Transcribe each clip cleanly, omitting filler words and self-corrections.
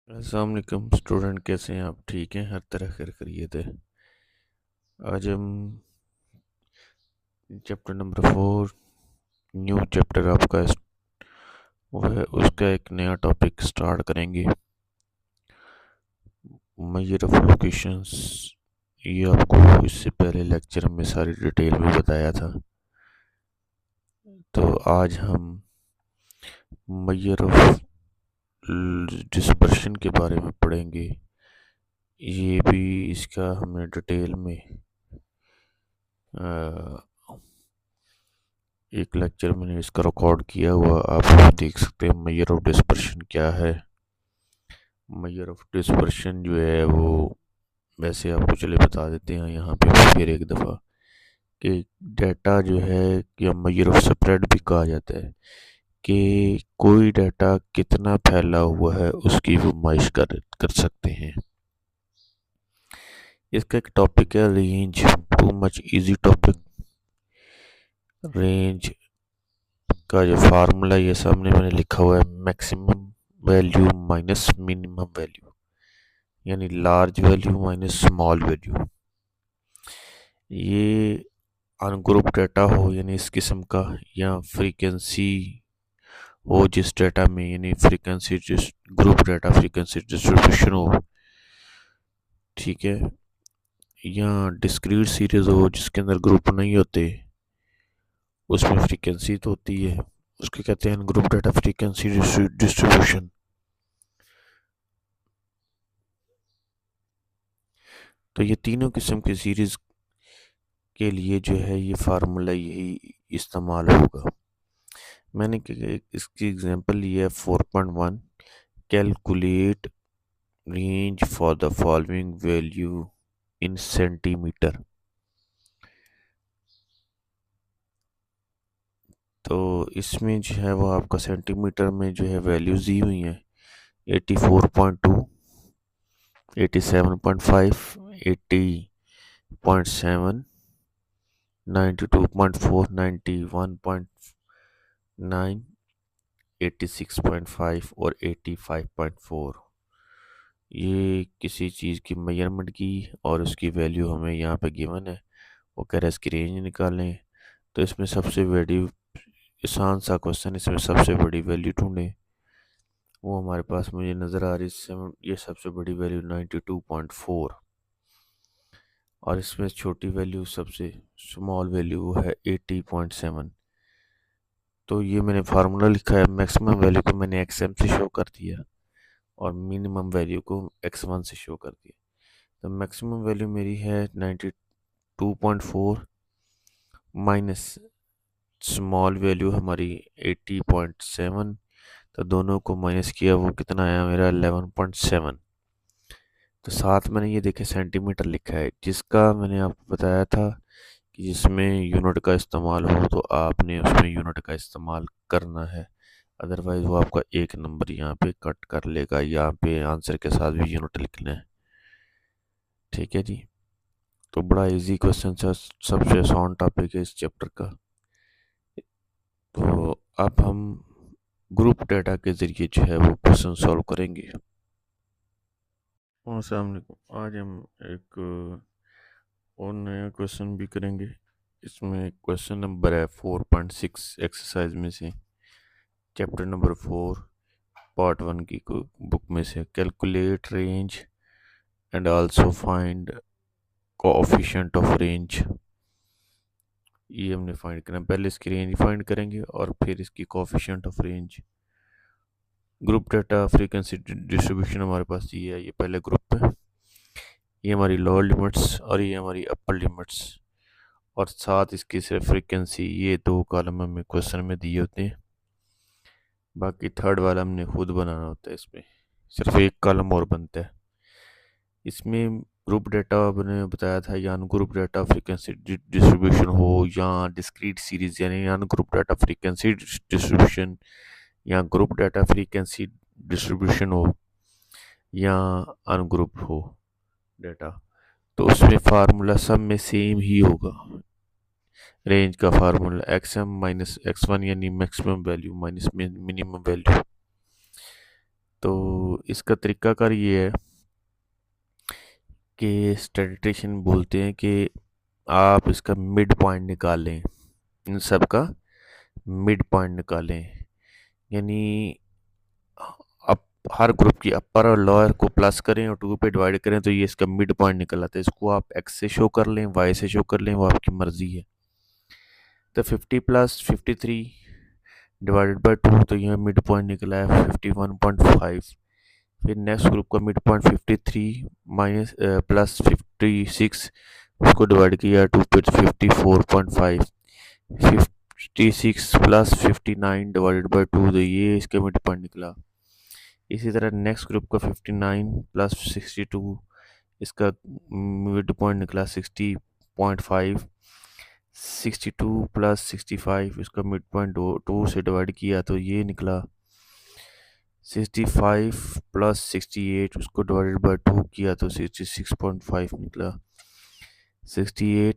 अस्सलाम वालेकुम स्टूडेंट, कैसे हैं आप? ठीक हैं? हर तरह खैर करिए थे। आज हम चैप्टर नंबर 4, न्यू चैप्टर आपका वो है, उसका एक नया टॉपिक स्टार्ट करेंगे। Measure of locations. ये आपको इससे पहले लेक्चर में सारी डिटेल में बताया था। तो आज हम मेजर ऑफ डिस्पर्शन के बारे में पढ़ेंगे। ये भी इसका हमने डिटेल में एक लेक्चर मैंने इसका रिकॉर्ड किया हुआ, आप देख सकते हैं। मेजर ऑफ डिस्पर्शन क्या है? मेजर ऑफ डिस्पर्शन जो है वो वैसे आपको चले बता देते हैं यहाँ पे फिर एक दफ़ा कि डाटा जो है, या मेजर ऑफ स्प्रेड भी कहा जाता है, कि कोई डाटा कितना फैला हुआ है उसकी नुमाइश कर सकते हैं। इसका एक टॉपिक है range, too much easy topic. Range का जो फार्मूला ये सामने मैंने लिखा हुआ है, maximum value minus minimum value, यानी large value minus small value. ये अनग्रुप डाटा हो यानी इस किस्म का, या फ्रीक्वेंसी हो जिस डाटा में, यानी फ्रीक्वेंसी जिस ग्रुप डाटा फ्रीक्वेंसी डिस्ट्रीब्यूशन हो, ठीक है, या डिस्क्रीट सीरीज हो जिसके अंदर ग्रुप नहीं होते, उसमें फ्रीक्वेंसी तो होती है, उसके कहते हैं अनग्रुप डाटा फ्रीक्वेंसी डिस्ट्रीब्यूशन। तो ये तीनों किस्म की सीरीज के लिए जो है ये फार्मूला यही इस्तेमाल होगा। मैंने इसकी एग्जांपल ली है 4.1, calculate range for the following value in centimetre. तो इसमें जो है वो आपका सेंटीमीटर में जो है वैल्यूज दी हुई हैं, 84.2, 87.5, 80.7, 92.4, 91.9, 86.5 और 85.4। ये किसी चीज़ की मेजरमेंट की और उसकी वैल्यू हमें यहाँ पे गिवन है। वो कह रहा है इसकी रेंज निकालें। तो इसमें सबसे बड़ी, आसान सा क्वेश्चन, इसमें सबसे बड़ी वैल्यू ढूंढें। वो हमारे पास मुझे नज़र आ रही है, ये सबसे बड़ी वैल्यू 92.4, और इसमें छोटी वैल्यू सबसे स्मॉल वैल्यू है 80.7। तो ये मैंने फार्मूला लिखा है, मैक्सिमम वैल्यू को मैंने XM से शो कर दिया और मिनिमम वैल्यू को X1 से शो कर दिया। तो मैक्सिमम वैल्यू मेरी है 92.4 माइनस स्मॉल वैल्यू हमारी 80.7। तो दोनों को माइनस किया, वो कितना आया मेरा 11.7। तो साथ मैंने ये देखे सेंटीमीटर लिखा है, जिसका मैंने आपको बताया था कि जिसमें यूनिट का इस्तेमाल हो तो आपने उसमें यूनिट का इस्तेमाल करना है, अदरवाइज़ वो आपका एक नंबर यहाँ पे कट कर लेगा। यहाँ पे आंसर के साथ भी यूनिट लिखना है, ठीक है जी। तो बड़ा इजी क्वेश्चन था, सबसे आसान टॉपिक है इस चैप्टर का। तो अब हम ग्रुप डाटा के ज़रिए जो है वो क्वेश्चन सॉल्व करेंगे। अस्सलाम वालेकुम। आज हम एक और नया क्वेश्चन भी करेंगे। इसमें क्वेश्चन नंबर है 4.6 एक्सरसाइज में से, चैप्टर नंबर 4 पार्ट 1 की बुक में से। Calculate range and also find coefficient of range. ये हमने फाइंड करना, पहले इसकी रेंज फाइंड करेंगे और फिर इसकी coefficient of range. Group data frequency distribution हमारे पास ये है, ये पहले ग्रुप है, ये हमारी लोअर लिमिट्स और ये हमारी अपर लिमिट्स, और साथ इसकी सिर्फ फ्रीक्वेंसी। ये दो कॉलम हमें क्वेश्चन में दिए होते हैं, बाकी थर्ड वाला हमने खुद बनाना होता है। इसमें सिर्फ एक कॉलम और बनता है। इसमें ग्रुप डाटा मैंने बताया था, या ग्रुप डाटा फ्रीक्वेंसी डिस्ट्रीब्यूशन हो, या डिस्क्रीट सीरीज, यानी ग्रुप डाटा फ्रीक्वेंसी डिस्ट्रीब्यूशन, या ग्रुप डाटा फ्रीक्वेंसी डिस्ट्रीब्यूशन हो, या अनग्रुप हो डाटा, तो उसमें फार्मूला सब में सेम ही होगा। रेंज का फार्मूला XM माइनस X1, यानी maximum value minus minimum value. तो इसका तरीकाकार ये है कि स्टैटिस्टिशियन बोलते हैं कि आप इसका मिड पॉइंट निकालें, इन सब का मिड पॉइंट निकालें। यानी अब हर ग्रुप की अपर और लोअर को प्लस करें और 2 पे डिवाइड करें तो ये इसका मिड पॉइंट निकल आता है। इसको आप एक्स से शो कर लें, वाई से शो कर लें, वो आपकी मर्ज़ी है। तो 50 प्लस 53 डिवाइडेड बाय 2, तो यह मिड पॉइंट निकला है 51.5। फिर नेक्स्ट ग्रुप का मिड पॉइंट 53 माइनस प्लस 56, उसको डिवाइड किया 2 पे 54.5। 56 प्लस 59 डिवाइडेड बाय 2, तो ये इसका मिड पॉइंट निकला। इसी तरह नेक्स्ट ग्रुप का 59 प्लस 62, इसका मिड पॉइंट निकला 60.5। 62 प्लस 65, इसका मिड पॉइंट 2 से डिवाइड किया तो ये निकला 65 प्लस 68, उसको डिवाइडेड बाय 2 किया तो 66.5 निकला। 68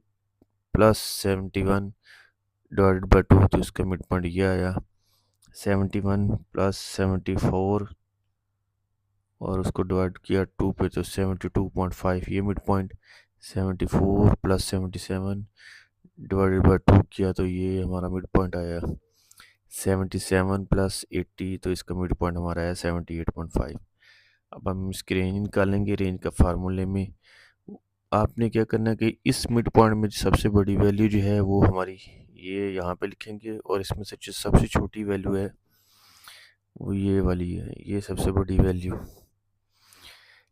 प्लस 71 डिवाइडेड बाय 2, तो इसका मिड पॉइंट ये आया 71 प्लस 74 और उसको डिवाइड किया 2 पे तो 72.5, ये mid point. 74 plus 77 divided by 2 किया तो ये हमारा मिड पॉइंट आया 77 प्लस 80, तो इसका मिड पॉइंट हमारा आया 78.5। अब हम इसकी रेंज निकालेंगे। रेंज का फार्मूले में आपने क्या करना है कि इस मिड पॉइंट में सबसे बड़ी वैल्यू जो है वो हमारी ये यहाँ पे लिखेंगे और इसमें से जो सबसे छोटी वैल्यू है वो ये वाली है, ये सबसे बड़ी वैल्यू।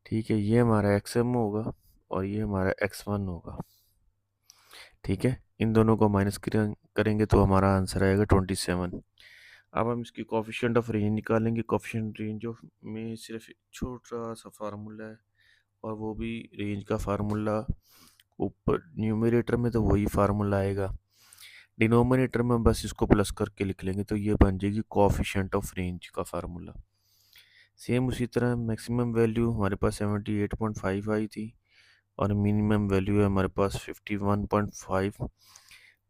ठीक है, ये हमारा XM होगा और ये हमारा X1 होगा। ठीक है, इन दोनों को माइनस करेंगे तो हमारा आंसर आएगा 27। अब हम इसकी कोफिशिएंट ऑफ रेंज निकालेंगे। कोफिशिएंट रेंज ऑफ में सिर्फ छोटा सा फार्मूला है और वो भी रेंज का फार्मूला ऊपर न्यूमरेटर में तो वही फार्मूला आएगा, डिनोमिनेटर में बस इसको प्लस करके लिख लेंगे तो ये बन जाएगी कोफिशिएंट ऑफ रेंज का फार्मूला। सेम उसी तरह मैक्सिमम वैल्यू हमारे पास 78.5 आई थी और मिनिमम वैल्यू है हमारे पास 51.5।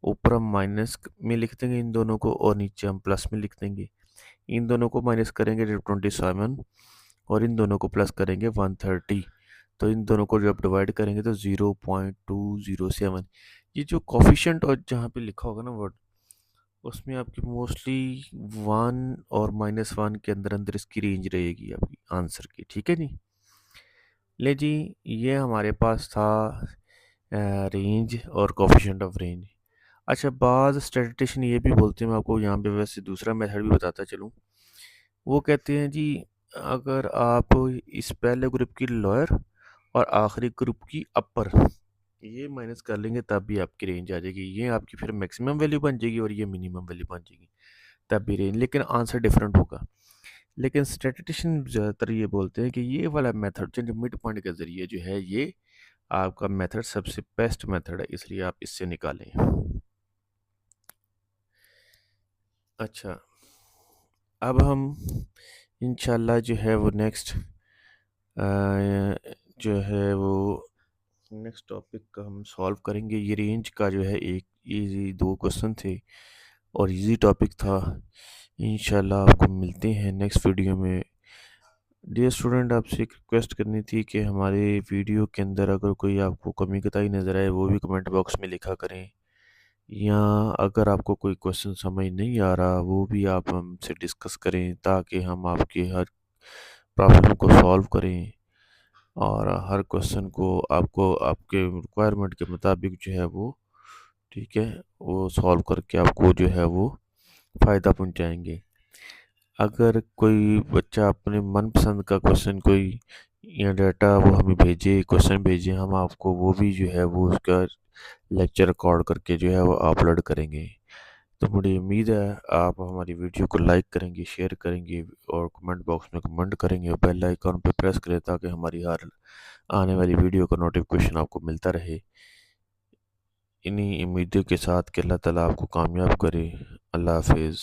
ऊपर हम माइनस में लिख देंगे इन दोनों को और नीचे हम प्लस में लिख देंगे। इन दोनों को माइनस करेंगे 27 और इन दोनों को प्लस करेंगे 130, तो इन दोनों को जब डिवाइड करेंगे तो 0.207। ये जो कोफिशिएंट और जहाँ पे लिखा होगा ना वर्ड, उसमें आपकी मोस्टली 1 और -1 के अंदर अंदर इसकी रेंज रहेगी आपकी आंसर की। ठीक है जी, ले जी, ये हमारे पास था रेंज और कोफिशिएंट ऑफ रेंज। अच्छा, बाज़ स्टैटिस्टिशियन ये भी बोलते हैं, मैं आपको यहाँ पे वैसे दूसरा मेथड भी बताता चलूँ। वो कहते हैं जी, अगर आप इस पहले ग्रुप की लोअर और आखिरी ग्रुप की अपर ये माइनस कर लेंगे तब भी आपकी रेंज आ जाएगी। ये आपकी फिर मैक्सिमम वैल्यू बन जाएगी और ये मिनिमम वैल्यू बन जाएगी, तब भी रेंज, लेकिन आंसर डिफरेंट होगा। लेकिन स्टैटिस्टिशियन ज़्यादातर ये बोलते हैं कि ये वाला मेथड जो मिड पॉइंट के ज़रिए जो है ये आपका मेथड सबसे बेस्ट मेथड है, इसलिए आप इससे निकालें। अच्छा, अब हम इंशाल्लाह जो है वो नेक्स्ट जो है वो नेक्स्ट टॉपिक का हम सॉल्व करेंगे। ये रेंज का जो है एक इजी 2 क्वेश्चन थे और इजी टॉपिक था। इंशाल्लाह आपको मिलते हैं नेक्स्ट वीडियो में। डियर स्टूडेंट, आपसे एक रिक्वेस्ट करनी थी कि हमारे वीडियो के अंदर अगर कोई आपको कमी कताई नज़र आए वो भी कमेंट बॉक्स में लिखा करें, या अगर आपको कोई क्वेश्चन समझ नहीं आ रहा वो भी आप हमसे डिस्कस करें ताकि हम आपके हर प्रॉब्लम को सॉल्व करें और हर क्वेश्चन को आपको आपके रिक्वायरमेंट के मुताबिक जो है वो ठीक है वो सॉल्व करके आपको जो है वो फ़ायदा पहुंचाएंगे। अगर कोई बच्चा अपने मनपसंद का क्वेश्चन कोई या डाटा वो हमें भेजे, क्वेश्चन भेजे, हम आपको वो भी जो है वो उसका लेक्चर रिकॉर्ड करके जो है वो अपलोड करेंगे। तो मुझे उम्मीद है आप हमारी वीडियो को लाइक करेंगे, शेयर करेंगे और कमेंट बॉक्स में कमेंट करेंगे और बेल आइकॉन पर प्रेस करें ताकि हमारी हर आने वाली वीडियो का नोटिफिकेशन आपको मिलता रहे। इन्हीं उम्मीदों के साथ कि अल्लाह ताला आपको कामयाब करे। अल्लाह हाफिज़।